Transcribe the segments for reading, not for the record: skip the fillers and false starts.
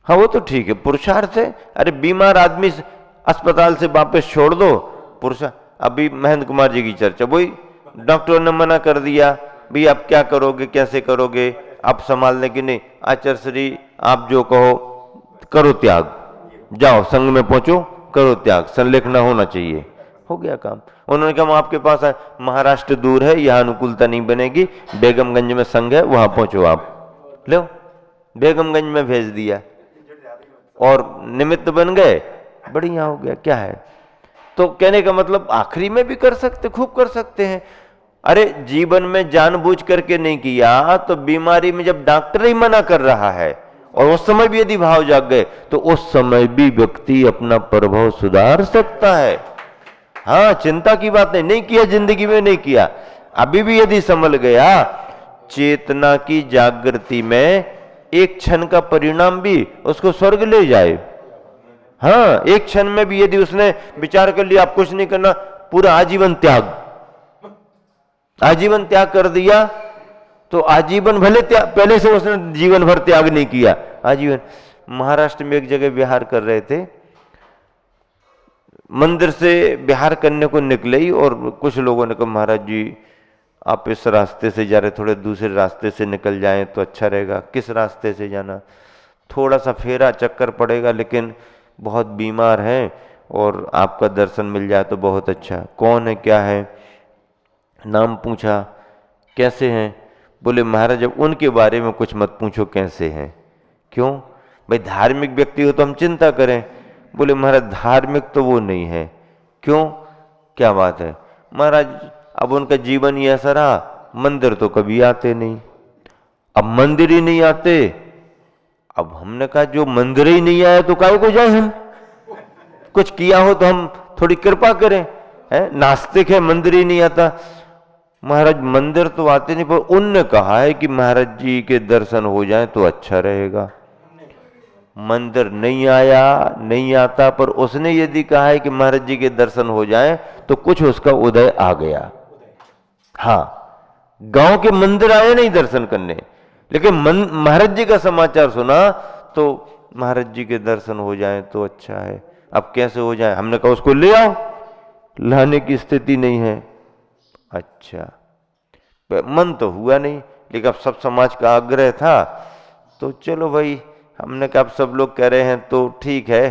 हाँ वो तो ठीक है, पुरुषार्थ है। अरे बीमार आदमी अस्पताल से वापस छोड़ दो, पुरुषार्थ। अभी महेंद्र कुमार जी की चर्चा, वही डॉक्टर ने मना कर दिया, भाई आप क्या करोगे, कैसे करोगे, आप संभालने की नहीं, आचार्य श्री आप जो कहो करो त्याग, जाओ संघ में पहुंचो, करो त्याग, संलेख ना होना चाहिए, हो गया काम। उन्होंने कहा हम आपके पास आए, महाराष्ट्र दूर है, यहां अनुकूलता नहीं बनेगी, बेगमगंज में संघ है, वहां पहुंचो आप। लो बेगमगंज में भेज दिया और निमित्त बन गए, बढ़िया हो गया, क्या है। तो कहने का मतलब आखिरी में भी कर सकते, खूब कर सकते हैं। अरे जीवन में जानबूझ करके नहीं किया तो बीमारी में जब डॉक्टर ही मना कर रहा है और उस समय भी यदि भाव जाग गए तो उस समय भी व्यक्ति अपना प्रभाव सुधार सकता है। हाँ चिंता की बात नहीं, नहीं किया जिंदगी में, नहीं किया, अभी भी यदि संभल गया, चेतना की जागृति में एक क्षण का परिणाम भी उसको स्वर्ग ले जाए। हाँ एक क्षण में भी यदि उसने विचार कर लिया आप कुछ नहीं करना, पूरा आजीवन त्याग, आजीवन त्याग कर दिया, तो आजीवन भले त्याग, पहले से उसने जीवन भर त्याग नहीं किया, आजीवन। महाराष्ट्र में एक जगह विहार कर रहे थे, मंदिर से विहार करने को निकले ही और कुछ लोगों ने कहा महाराज जी आप इस रास्ते से जा रहे, थोड़े दूसरे रास्ते से निकल जाएं तो अच्छा रहेगा। किस रास्ते से जाना, थोड़ा सा फेरा चक्कर पड़ेगा, लेकिन बहुत बीमार हैं और आपका दर्शन मिल जाए तो बहुत अच्छा। कौन है, क्या है, नाम पूछा, कैसे हैं, बोले महाराज अब उनके बारे में कुछ मत पूछो, कैसे हैं, क्यों भाई धार्मिक व्यक्ति हो तो हम चिंता करें। बोले महाराज धार्मिक तो वो नहीं है, क्यों, क्या बात है। महाराज अब उनका जीवन ही ऐसा रहा, मंदिर तो कभी आते नहीं, अब मंदिर ही नहीं आते। अब हमने कहा जो मंदिर ही नहीं आया तो काहे को जाए, हम कुछ किया हो तो हम थोड़ी कृपा करें, है नास्तिक है मंदिर ही नहीं आता। महाराज मंदिर तो आते नहीं, पर उनने कहा है कि महाराज जी के दर्शन हो जाए तो अच्छा रहेगा। मंदिर नहीं आया, नहीं आता, पर उसने यदि कहा है कि महाराज जी के दर्शन हो जाए तो कुछ उसका उदय आ गया। हाँ गांव के मंदिर आए नहीं दर्शन करने, लेकिन महाराज जी का समाचार सुना तो महाराज जी के दर्शन हो जाए तो अच्छा है। अब कैसे हो जाए, हमने कहा उसको ले आओ, लाने की स्थिति नहीं है। अच्छा मन तो हुआ नहीं, लेकिन अब सब समाज का आग्रह था तो चलो भाई, हमने कहा अब सब लोग कह रहे हैं तो ठीक है,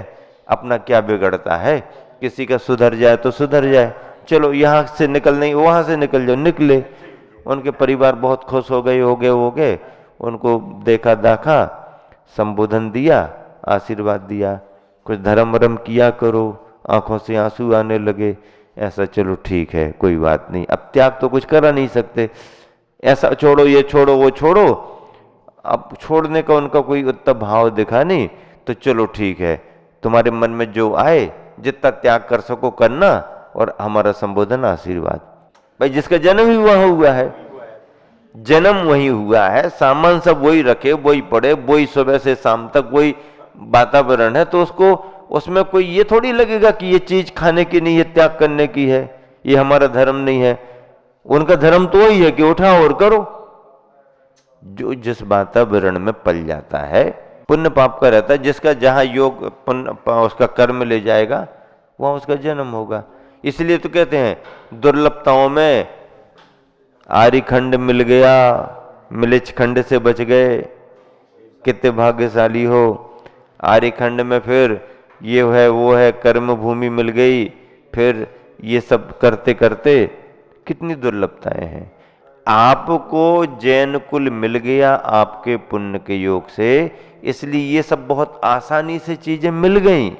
अपना क्या बिगड़ता है, किसी का सुधर जाए तो सुधर जाए, चलो यहाँ से निकल नहीं वहां से निकल जाओ, निकले। उनके परिवार बहुत खुश हो गए, उनको देखा दाखा, संबोधन दिया, आशीर्वाद दिया, कुछ धर्म वरम किया करो, आंखों से आंसू आने लगे, ऐसा चलो ठीक है कोई बात नहीं, अब त्याग तो कुछ करा नहीं सकते, ऐसा छोड़ो ये छोड़ो वो छोड़ो, अब छोड़ने का उनका कोई उतना भाव दिखा नहीं, तो चलो ठीक है तुम्हारे मन में जो आए जितना त्याग कर सको करना, और हमारा संबोधन आशीर्वाद। भाई जिसका जन्म ही वहां हुआ है, जन्म वही हुआ है, सामान सब वही रखे, वही पड़े, वही सुबह से शाम तक वही वातावरण है, तो उसको उसमें कोई ये थोड़ी लगेगा कि ये चीज खाने की नहीं है, त्याग करने की है, ये हमारा धर्म नहीं है। उनका धर्म तो वही है कि उठाओ और करो। जो जिस वातावरण में पल जाता है पुण्य पाप का रहता है, जिसका जहां योग पुण्य उसका कर्म ले जाएगा वहां उसका जन्म होगा। इसलिए तो कहते हैं दुर्लभताओं में आर्यखंड मिल गया, मिलिच खंड से बच गए, कितने भाग्यशाली हो। आर्यखंड में फिर ये है वो है, कर्म भूमि मिल गई, फिर ये सब करते करते कितनी दुर्लभताएं हैं। आपको जैन कुल मिल गया आपके पुण्य के योग से, इसलिए ये सब बहुत आसानी से चीजें मिल गई।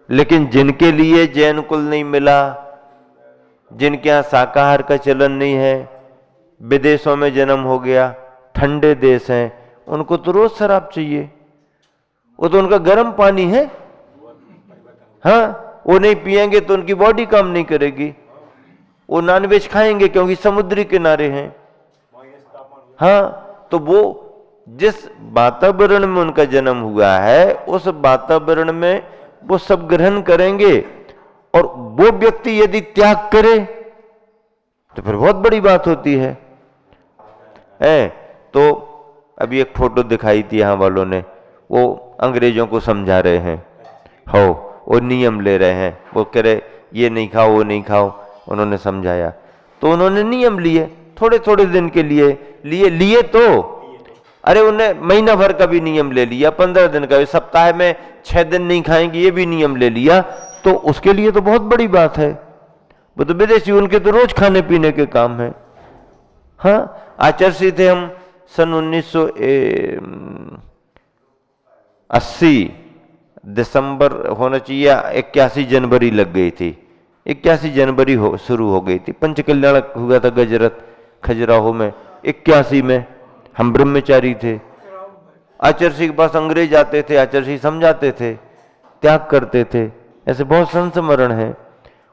लेकिन जिनके लिए जैन कुल नहीं मिला, जिनके यहां शाकाहार का चलन नहीं है, विदेशों में जन्म हो गया, ठंडे देश हैं, उनको तो रोज शराब चाहिए, वो तो उनका गर्म पानी है। हाँ वो नहीं पिएंगे तो उनकी बॉडी काम नहीं करेगी, वो नॉनवेज खाएंगे क्योंकि समुद्री किनारे हैं। हाँ तो वो जिस वातावरण में उनका जन्म हुआ है उस वातावरण में वो सब ग्रहण करेंगे, और वो व्यक्ति यदि त्याग करे तो फिर बहुत बड़ी बात होती है। तो अभी एक फोटो दिखाई थी यहाँ वालों ने, वो अंग्रेजों को समझा रहे हैं, हो वो नियम ले रहे हैं, वो कह रहे ये नहीं खाओ वो नहीं खाओ, उन्होंने समझाया तो उन्होंने नियम लिए, थोड़े थोड़े दिन के लिए तो अरे उन्हें महीना भर का भी नियम ले लिया, 15 दिन का, सप्ताह में 6 दिन नहीं खाएंगे ये भी नियम ले लिया, तो उसके लिए तो बहुत बड़ी बात है। वो तो विदेशी, उनके तो रोज खाने पीने के काम है। हाँ, आचर्षी थे हम सन 1980 दिसंबर होना चाहिए, 81 जनवरी लग गई थी, 81 जनवरी शुरू हो गई थी, पंचकल्याण हुआ था गजरत खजुराहो में 81 में, हम ब्रह्मचारी थे। आचर्षी के पास अंग्रेज आते थे, आचर्षी समझाते थे, त्याग करते थे, ऐसे बहुत संस्मरण है।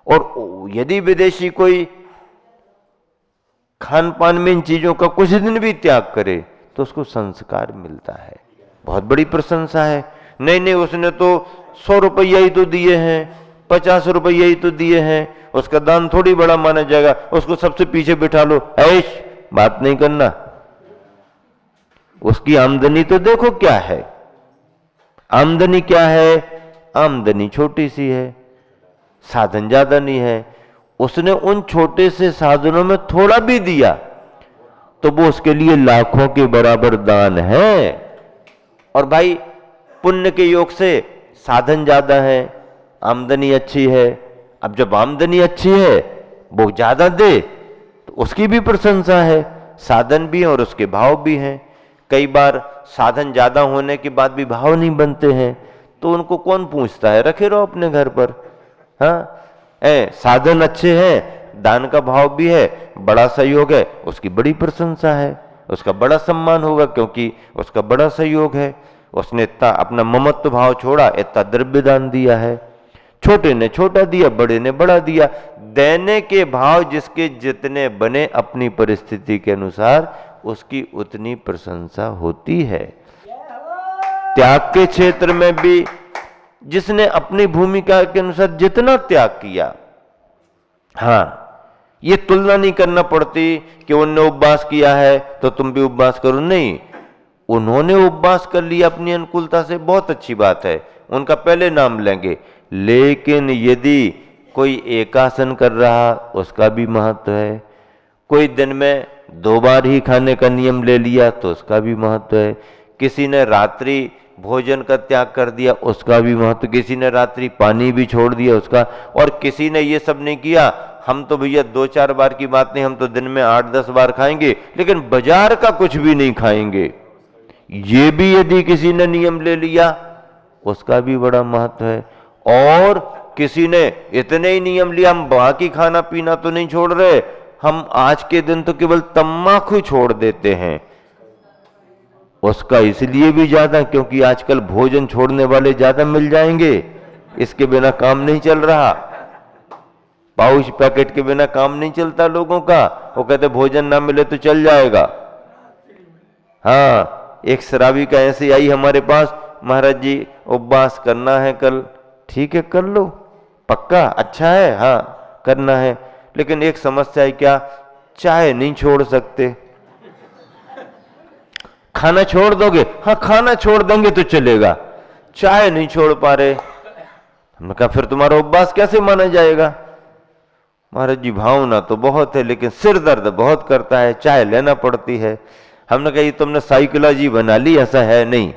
और यदि विदेशी कोई खान पान में इन चीजों का कुछ दिन भी त्याग करे तो उसको संस्कार मिलता है, बहुत बड़ी प्रशंसा है। नहीं नहीं, उसने तो 100 रुपया ही तो दिए हैं, 50 रुपया ही तो दिए हैं, उसका दान थोड़ी बड़ा माना जाएगा, उसको सबसे पीछे बिठा लो, ऐश बात नहीं करना। उसकी आमदनी तो देखो क्या है, आमदनी क्या है, आमदनी छोटी सी है, साधन ज्यादा नहीं है। उसने उन छोटे से साधनों में थोड़ा भी दिया तो वो उसके लिए लाखों के बराबर दान है। और भाई पुण्य के योग से साधन ज्यादा है, आमदनी अच्छी है, अब जब आमदनी अच्छी है वो ज्यादा दे तो उसकी भी प्रशंसा है, साधन भी है और उसके भाव भी हैं। कई बार साधन ज्यादा होने के बाद भी भाव नहीं बनते हैं तो उनको कौन पूछता है, रखे रहो अपने घर पर। हाँ, साधन अच्छे हैं, दान का भाव भी है, बड़ा सहयोग है, उसकी बड़ी प्रशंसा है, उसका बड़ा सम्मान होगा क्योंकि उसका बड़ा सहयोग है। उसने इतना अपना ममत्व भाव छोड़ा, इतना द्रव्य दान दिया है, छोटे ने छोटा दिया, बड़े ने बड़ा दिया। देने के भाव जिसके जितने बने अपनी परिस्थिति के अनुसार उसकी उतनी प्रशंसा होती है। त्याग के क्षेत्र में भी जिसने अपनी भूमिका के अनुसार जितना त्याग किया, हाँ, ये तुलना नहीं करना पड़ती कि उन्होंने उपवास किया है तो तुम भी उपवास करो, नहीं, उन्होंने उपवास कर लिया अपनी अनुकूलता से, बहुत अच्छी बात है, उनका पहले नाम लेंगे। लेकिन यदि कोई एकासन कर रहा उसका भी महत्व है, कोई दिन में 2 बार ही खाने का नियम ले लिया तो उसका भी महत्व है, किसी ने रात्रि भोजन का त्याग कर दिया उसका भी महत्व, किसी ने रात्रि पानी भी छोड़ दिया उसका, और किसी ने ये सब नहीं किया, हम तो भैया 2-4 बार की बात नहीं, हम तो दिन में 8-10 बार खाएंगे लेकिन बाजार का कुछ भी नहीं खाएंगे, ये भी यदि किसी ने नियम ले लिया उसका भी बड़ा महत्व है। और किसी ने इतने ही नियम लिया, हम बाकी खाना पीना तो नहीं छोड़ रहे, हम आज के दिन तो केवल तम्बाकू छोड़ देते हैं, उसका इसलिए भी ज्यादा क्योंकि आजकल भोजन छोड़ने वाले ज्यादा मिल जाएंगे, इसके बिना काम नहीं चल रहा, पाउच पैकेट के बिना काम नहीं चलता लोगों का, वो कहते भोजन ना मिले तो चल जाएगा। हाँ, एक शराबी का ऐसे आई हमारे पास, महाराज जी उपवास करना है कल, ठीक है कर लो, पक्का अच्छा है, हाँ करना है, लेकिन एक समस्या है, क्या चाय नहीं छोड़ सकते, खाना छोड़ दोगे, हाँ खाना छोड़ देंगे तो चलेगा, चाय नहीं छोड़ पा रहे। हमने कहा फिर तुम्हारा उपवास कैसे माना जाएगा? महाराज जी भावना तो बहुत है लेकिन सिर दर्द बहुत करता है, चाय लेना पड़ती है। हमने कहा ये तुमने साइकोलॉजी बना ली, ऐसा है नहीं,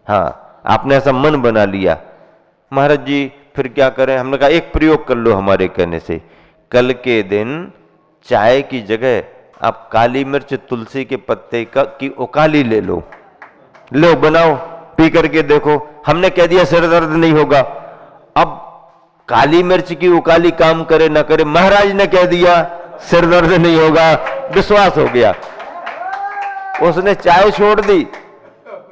हाँ आपने ऐसा मन बना लिया। महाराज जी फिर क्या करें? हमने कहा एक प्रयोग कर लो हमारे कहने से, कल के दिन चाय की जगह आप काली मिर्च तुलसी के पत्ते की उकाली ले लो, लो बनाओ, पी करके देखो। हमने कह दिया सिर दर्द नहीं होगा, अब काली मिर्च की उकाली काम करे ना करे, महाराज ने कह दिया सिर दर्द नहीं होगा, विश्वास हो गया, उसने चाय छोड़ दी,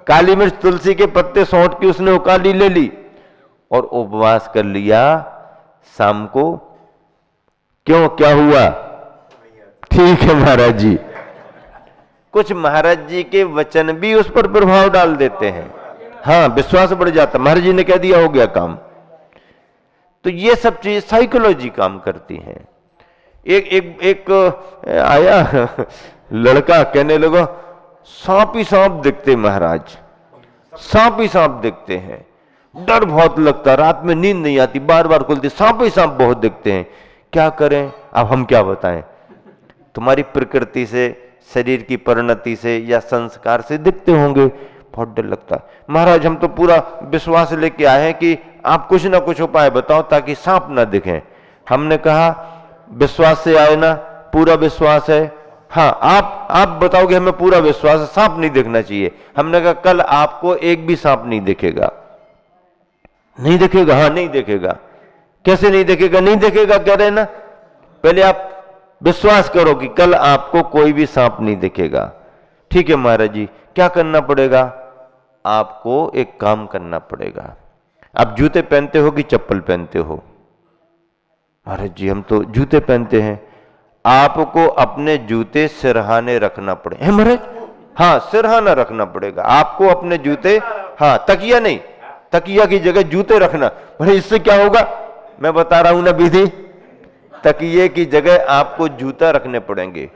काली मिर्च तुलसी के पत्ते सौंठ की उसने उकाली ले ली और उपवास कर लिया शाम को। क्यों, क्या हुआ? ठीक है महाराज जी। कुछ महाराज जी के वचन भी उस पर प्रभाव डाल देते हैं, हाँ विश्वास बढ़ जाता, महाराज जी ने कह दिया हो गया काम। तो ये सब चीज साइकोलॉजी काम करती है। एक आया लड़का कहने लगा सांप ही सांप दिखते महाराज, सांप ही सांप दिखते हैं। डर बहुत लगता, रात में नींद नहीं आती, बार बार खुलती, सांप ही सांप बहुत दिखते हैं। क्या करें? अब हम क्या बताएं? तुम्हारी प्रकृति से, शरीर की परिणति से या संस्कार से दिखते होंगे, बहुत डर लगता है। महाराज हम तो पूरा विश्वास लेके आए हैं कि आप कुछ ना कुछ उपाय बताओ ताकि सांप ना दिखें। हमने कहा विश्वास से आए ना, पूरा विश्वास है। हाँ आप बताओगे, हमें पूरा विश्वास है, सांप नहीं दिखना चाहिए। हमने कहा कल आपको एक भी सांप नहीं दिखेगा। नहीं दिखेगा? हाँ नहीं दिखेगा। कैसे नहीं दिखेगा? नहीं दिखेगा कह रहे ना, पहले आप विश्वास करो कि कल आपको कोई भी सांप नहीं दिखेगा। ठीक है महाराज जी, क्या करना पड़ेगा? आपको एक काम करना पड़ेगा। आप जूते पहनते हो कि चप्पल पहनते हो? महाराज जी हम तो जूते पहनते हैं। आपको अपने जूते सिरहाने रखना पड़े। महाराज हाँ सिरहाना रखना पड़ेगा आपको अपने जूते। हाँ तकिया नहीं, तकिया की जगह जूते रखना। भाई इससे क्या होगा? मैं बता रहा हूं ना विधि। तकिए की जगह आपको जूता रखने पड़ेंगे।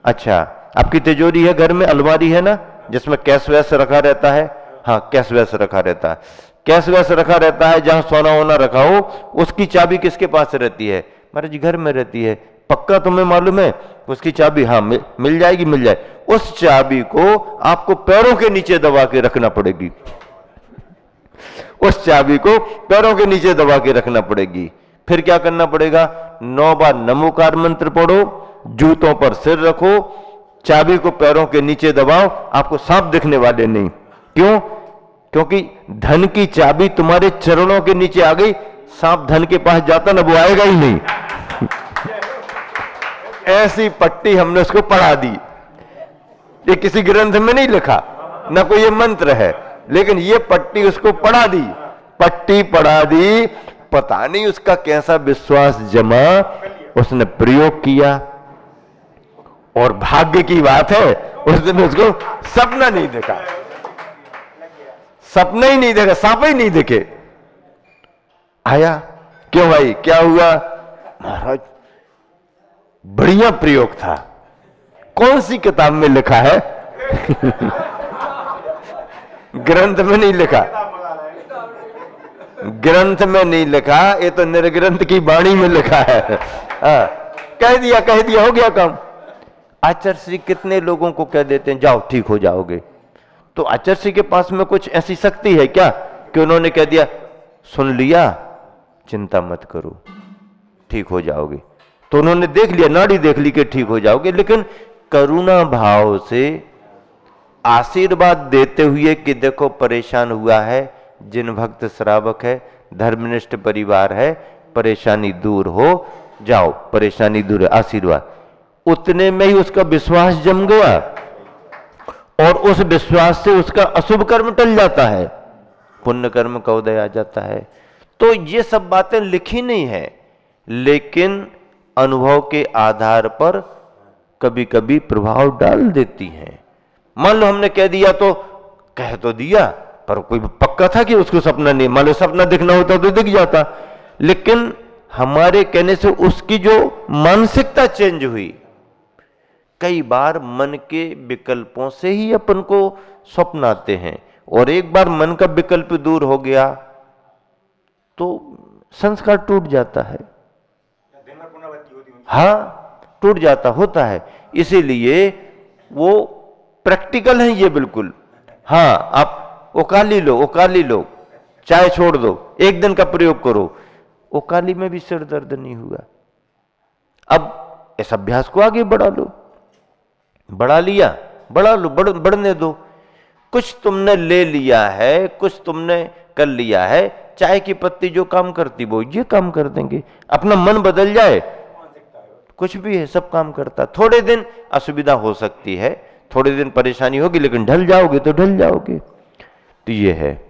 अच्छा आपकी तिजोरी है घर में, अलमारी है ना जिसमें कैश वैस रखा रहता है? हाँ कैश वैस रखा रहता है। कैश वैस रखा रहता है, जहां सोना वोना रखा हो उसकी चाबी किसके पास रहती है? महाराज जी घर में रहती है। पक्का तुम्हें मालूम है? उसकी चाबी हाँ मिल जाएगी, मिल जाए। उस चाबी को आपको पैरों के नीचे दबा के रखना पड़ेगी। उस चाबी को पैरों के नीचे दबा के रखना पड़ेगी। फिर क्या करना पड़ेगा? 9 बार नमोकार मंत्र पढ़ो, जूतों पर सिर रखो, चाबी को पैरों के नीचे दबाओ, आपको सांप दिखने वाले नहीं। क्यों? क्योंकि धन की चाबी तुम्हारे चरणों के नीचे आ गई। सांप धन के पास जाता ना, वो आएगा ही नहीं। ऐसी पट्टी हमने उसको पढ़ा दी। ये किसी ग्रंथ में नहीं लिखा, ना कोई ये मंत्र है, लेकिन ये पट्टी उसको पढ़ा दी। पट्टी पढ़ा दी, पता नहीं उसका कैसा विश्वास जमा, उसने प्रयोग किया। और भाग्य की बात है उस दिन उसको सपना नहीं देखा, सपना ही नहीं देखा, सांप ही नहीं दिखे। आया क्यों भाई, क्या हुआ? महाराज बढ़िया प्रयोग था। कौन सी किताब में लिखा है? ग्रंथ में नहीं लिखा, ग्रंथ में नहीं लिखा, ये तो निर्ग्रंथ की वाणी में लिखा है। कह दिया हो गया काम। आचार्य श्री कितने लोगों को कह देते हैं जाओ ठीक हो जाओगे। तो आचार्य श्री के पास में कुछ ऐसी शक्ति है क्या कि उन्होंने कह दिया सुन लिया, चिंता मत करो ठीक हो जाओगे? तो उन्होंने देख लिया, नाड़ी देख ली कि ठीक हो जाओगे, लेकिन करुणा भाव से आशीर्वाद देते हुए कि देखो परेशान हुआ है, जिन भक्त श्रावक है, धर्मनिष्ठ परिवार है, परेशानी दूर हो जाओ, परेशानी दूर है, आशीर्वाद। उतने में ही उसका विश्वास जम गया और उस विश्वास से उसका अशुभ कर्म टल जाता है, पुण्य कर्म का उदय आ जाता है। तो ये सब बातें लिखी नहीं है, लेकिन अनुभव के आधार पर कभी कभी प्रभाव डाल देती हैं। मान लो हमने कह दिया तो कह तो दिया, पर कोई पक्का था कि उसको सपना नहीं, मान लो सपना दिखना होता तो दिख जाता, लेकिन हमारे कहने से उसकी जो मानसिकता चेंज हुई। कई बार मन के विकल्पों से ही अपन को स्वप्न आते हैं, और एक बार मन का विकल्प दूर हो गया तो संस्कार टूट जाता है। हाँ टूट जाता होता है, इसीलिए वो प्रैक्टिकल है ये बिल्कुल। हाँ आप ओकाली लो, चाय छोड़ दो, एक दिन का प्रयोग करो, ओकाली में भी सिर दर्द नहीं हुआ। अब इस अभ्यास को आगे बढ़ा लो, बढ़ने दो। कुछ तुमने ले लिया है, कुछ तुमने कर लिया है, चाय की पत्ती जो काम करती वो ये काम कर देंगे। अपना मन बदल जाए, कुछ भी है सब काम करता। थोड़े दिन असुविधा हो सकती है, थोड़े दिन परेशानी होगी, लेकिन ढल जाओगे तो ढल जाओगे। तो ये है,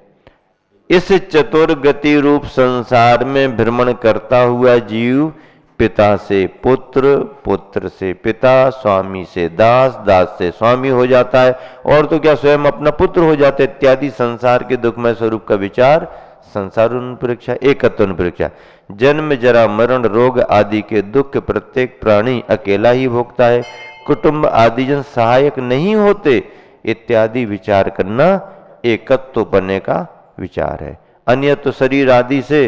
इस चतुर्गति रूप संसार में भ्रमण करता हुआ जीव पिता से पुत्र, पुत्र से पिता, स्वामी से दास, दास से स्वामी हो जाता है, और तो क्या स्वयं अपना पुत्र हो जाता है इत्यादि। संसार के दुखमय स्वरूप का विचार, संसार अनुपरीक्षा, एकत्व अनुपरीक्षा। जन्म जरा मरण रोग आदि के दुख प्रत्येक प्राणी अकेला ही भोगता है। कुटुंब आदि जन सहायक नहीं होते, इत्यादि विचार करना एकत्व बनने का विचार है। अन्यत्र शरीर आदि से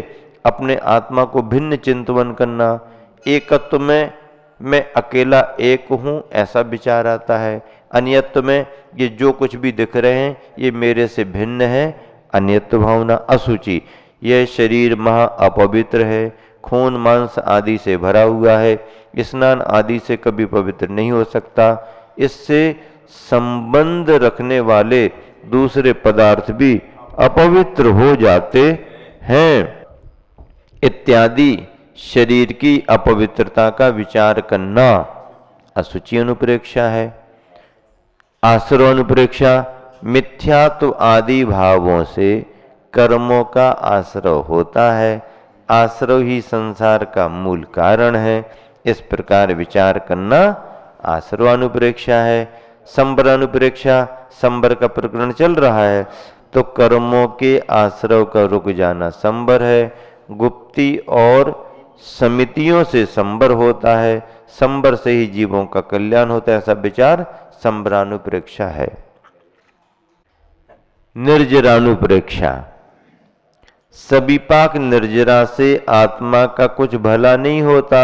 अपने आत्मा को भिन्न चिंतन करना, एकत्व में मैं अकेला एक हूं ऐसा विचार आता है, अन्यत्व में ये जो कुछ भी दिख रहे हैं ये मेरे से भिन्न है, अन्यत्व भावना। असुचि, यह शरीर महा अपवित्र है, खून मांस आदि से भरा हुआ है, स्नान आदि से कभी पवित्र नहीं हो सकता, इससे संबंध रखने वाले दूसरे पदार्थ भी अपवित्र हो जाते हैं इत्यादि शरीर की अपवित्रता का विचार करना असुचि अनुप्रेक्षा है। आश्रव अनुप्रेक्षा, मिथ्यात्व आदि भावों से कर्मों का आश्रव होता है, आश्रव ही संसार का मूल कारण है, इस प्रकार विचार करना आश्रवानुप्रेक्षा है। संबर अनुप्रेक्षा, संबर का प्रकरण चल रहा है तो कर्मों के आश्रव का रुक जाना संबर है, गुप्ती और समितियों से संबर होता है, संबर से ही जीवों का कल्याण होता है, ऐसा विचार संबरानुप्रेक्षा है। निर्जरानुप्रेक्षा, सविपाक निर्जरा से आत्मा का कुछ भला नहीं होता,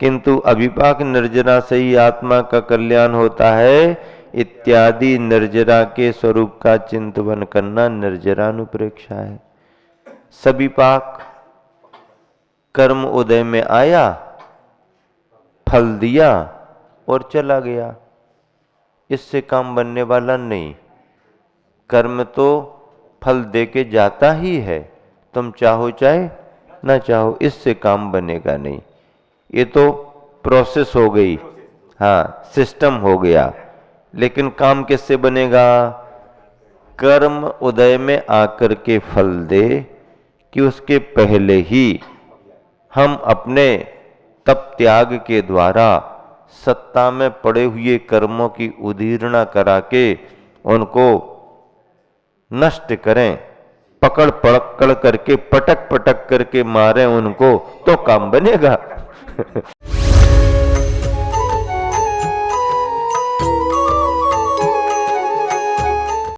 किंतु अविपाक निर्जरा से ही आत्मा का कल्याण होता है इत्यादि निर्जरा के स्वरूप का चिंतन करना निर्जरानुप्रेक्षा है। सविपाक, कर्म उदय में आया, फल दिया और चला गया, इससे काम बनने वाला नहीं। कर्म तो फल दे के जाता ही है, तुम चाहो चाहे ना चाहो, इससे काम बनेगा नहीं। ये तो प्रोसेस हो गई, हाँ सिस्टम हो गया, लेकिन काम किससे बनेगा? कर्म उदय में आकर के फल दे कि उसके पहले ही हम अपने तप त्याग के द्वारा सत्ता में पड़े हुए कर्मों की उदीर्णा करा के उनको नष्ट करें, पकड़ पकड़ करके पटक पटक करके मारें उनको, तो काम बनेगा।